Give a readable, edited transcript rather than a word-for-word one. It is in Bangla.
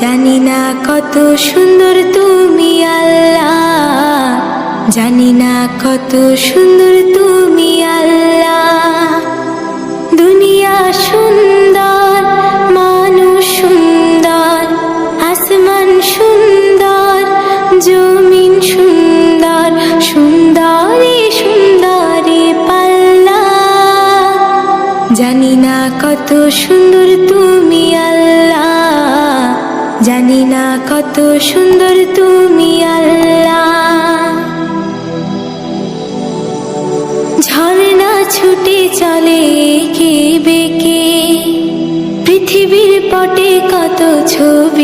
জানি না কত সুন্দর তুমি আল্লাহ, জানি না কত সুন্দর তুমি আল্লাহ। দুনিয়া সুন্দর, মানুষ সুন্দর, আসমান সুন্দর, জমিন সুন্দর, সুন্দরী সুন্দরী পাল্লা। জানি না কত সুন্দর তুমি আল্লাহ, জানি না কত সুন্দর তুমি আল্লাহ। ঝর্ণা ছুটে চলে এঁকে বেঁকে, পৃথিবীর পটে কত ছবি